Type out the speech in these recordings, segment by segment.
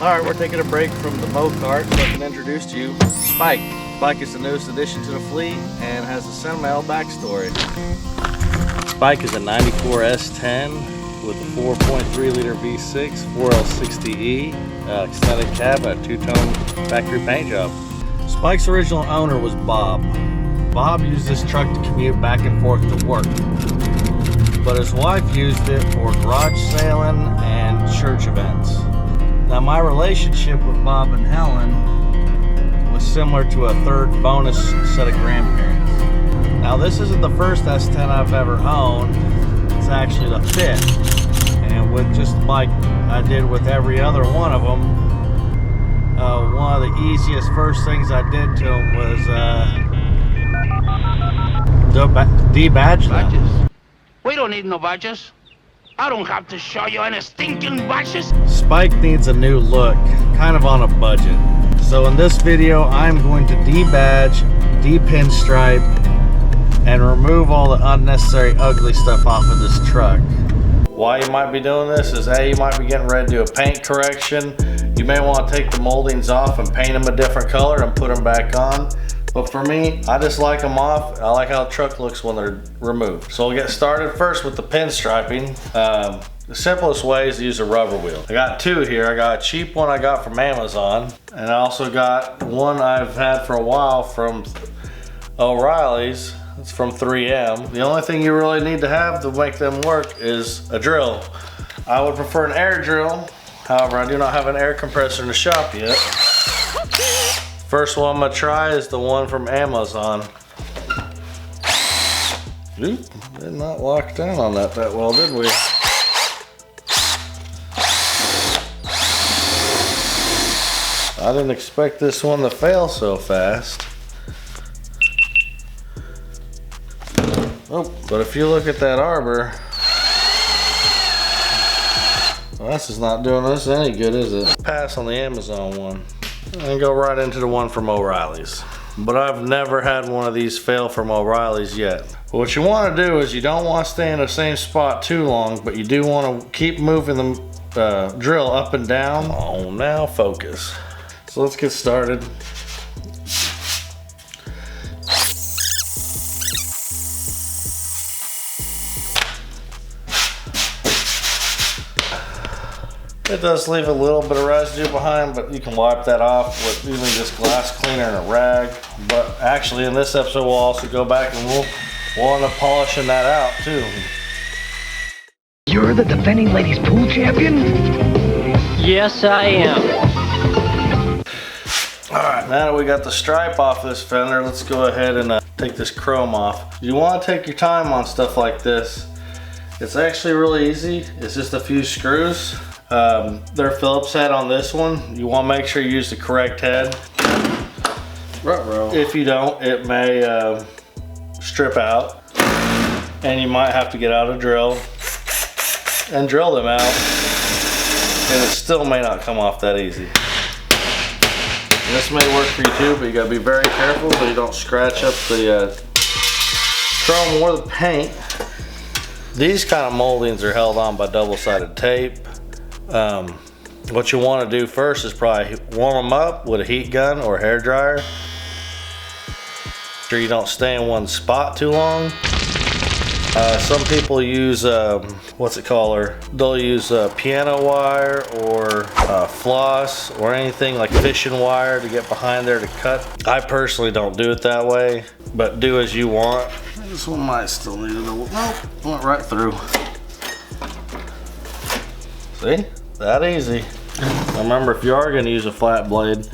Alright, we're taking a break from the mow cart so I can introduce to you Spike. Spike is the newest addition to the fleet and has a sentimental backstory. Spike is a 94 S10 with a 4.3 liter V6, 4L60E, extended cab, a two-tone factory paint job. Spike's original owner was Bob. Bob used this truck to commute back and forth to work, but his wife used it for garage sailing and church events. Now, my relationship with Bob and Helen was similar to a third bonus set of grandparents. Now, this isn't the first S10 I've ever owned. It's actually the fifth. And with just like I did with every other one of them, one of the easiest first things I did to them was debadge them. We don't need no badges. I don't have to show you any stinking badges. Spike needs a new look, kind of on a budget. So in this video, I'm going to debadge, de-pinstripe, and remove all the unnecessary ugly stuff off of this truck. Why you might be doing this is A, you might be getting ready to do a paint correction. You may want to take the moldings off and paint them a different color and put them back on. But for me, I just like them off. I like how the truck looks when they're removed. So we'll get started first with the pinstriping. The simplest way is to use a rubber wheel. I got two here. I got a cheap one I got from Amazon, and I also got one I've had for a while from O'Reilly's. It's from 3M. The only thing you really need to have to make them work is a drill. I would prefer an air drill. However, I do not have an air compressor in the shop yet. First one I'm gonna try is the one from Amazon. Oop, did not lock down on that well, did we? I didn't expect this one to fail so fast. Oh, but if you look at that arbor, well, this is not doing us any good, is it? Pass on the Amazon one and go right into the one from O'Reilly's. But I've never had one of these fail from O'Reilly's yet. What you want to do is you don't want to stay in the same spot too long, but you do want to keep moving the drill up and down. Oh, now focus. So let's get started. It does leave a little bit of residue behind, but you can wipe that off with even just glass cleaner and a rag. But actually in this episode we'll also go back and we'll end up polishing that out too. You're the defending ladies pool champion? Yes, I am. Alright, now that we got the stripe off this fender, let's go ahead and take this chrome off. You want to take your time on stuff like this. It's actually really easy. It's just a few screws. They're Phillips head on this one. You want to make sure you use the correct head. If you don't, it may strip out, and you might have to get out a drill and drill them out, and it still may not come off that easy. And this may work for you too, but you got to be very careful so you don't scratch up the chrome or the paint. These kind of moldings are held on by double-sided tape. What you want to do first is probably warm them up with a heat gun or a hair dryer. Sure you don't stay in one spot too long. Some people use they'll use piano wire or floss or anything like fishing wire to get behind there to cut. I personally don't do it that way, but do as you want. This one might still need a little. Nope, went right through. See? That easy. Remember, if you are going to use a flat blade,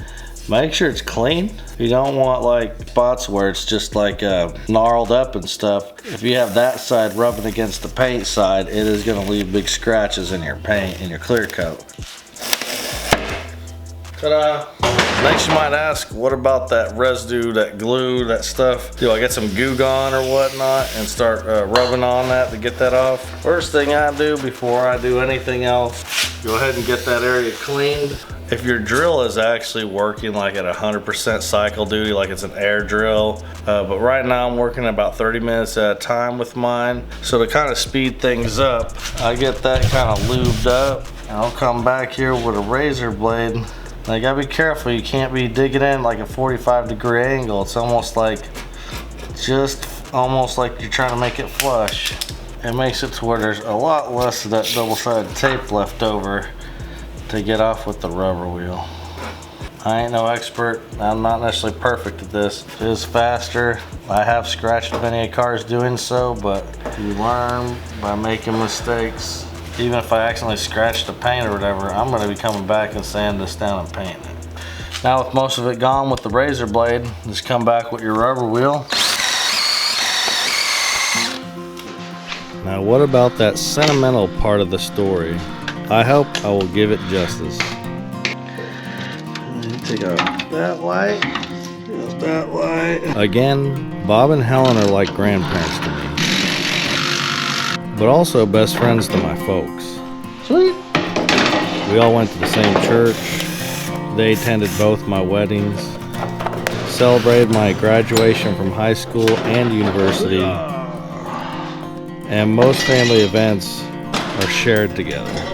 make sure it's clean. You don't want like spots where it's just like gnarled up and stuff. If you have that side rubbing against the paint side, it is going to leave big scratches in your paint, in your clear coat. Ta-da! Next you might ask, what about that residue, that glue, that stuff? Do I get some Goo Gone or whatnot and start rubbing on that to get that off? First thing I do before I do anything else, go ahead and get that area cleaned. If your drill is actually working like at 100% cycle duty, like it's an air drill, but right now I'm working about 30 minutes at a time with mine. So to kind of speed things up, I get that kind of lubed up. And I'll come back here with a razor blade. Now you gotta be careful, you can't be digging in like a 45-degree angle. It's almost like you're trying to make it flush. It makes it to where there's a lot less of that double-sided tape left over to get off with the rubber wheel. I ain't no expert. I'm not necessarily perfect at this. It is faster. I have scratched many cars doing so, but you learn by making mistakes. Even if I accidentally scratch the paint or whatever, I'm gonna be coming back and sand this down and painting it. Now with most of it gone with the razor blade, just come back with your rubber wheel. Now what about that sentimental part of the story? I hope I will give it justice. Take out that light, that light. Again, Bob and Helen are like grandparents to me, but also best friends to my folks. Sweet. We all went to the same church. They attended both my weddings, celebrated my graduation from high school and university, and most family events are shared together.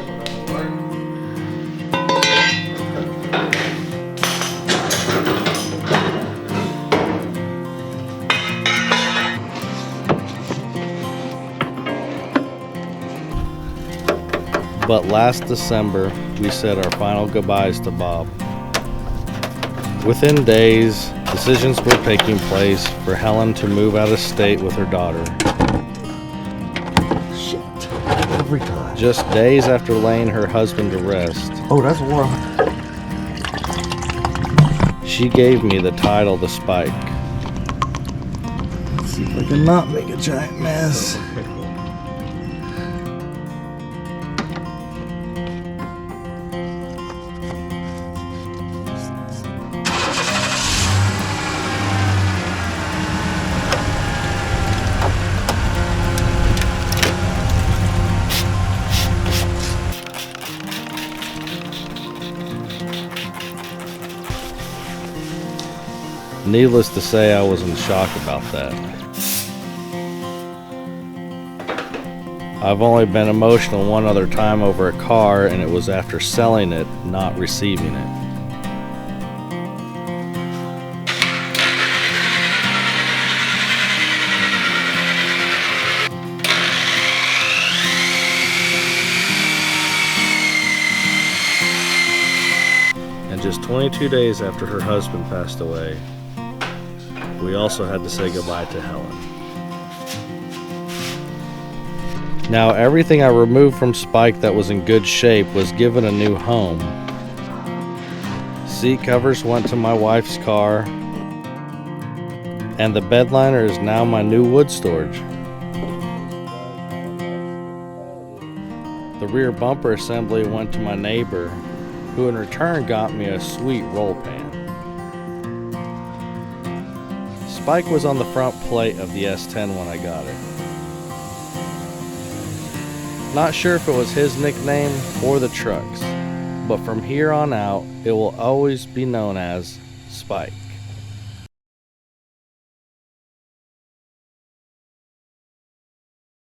But last December, we said our final goodbyes to Bob. Within days, decisions were taking place for Helen to move out of state with her daughter. Shit. Every time. Just days after laying her husband to rest, Oh, that's warm. she gave me the title to Spike. Let's see if I can not make a giant mess. Needless to say, I was in shock about that. I've only been emotional one other time over a car, and it was after selling it, not receiving it. And just 22 days after her husband passed away, we also had to say goodbye to Helen. Now, everything I removed from Spike that was in good shape was given a new home. Seat covers went to my wife's car, and the bed liner is now my new wood storage. The rear bumper assembly went to my neighbor, who in return got me a sweet roll pan. Spike was on the front plate of the S10 when I got it. Not sure if it was his nickname or the truck's, but from here on out, it will always be known as Spike.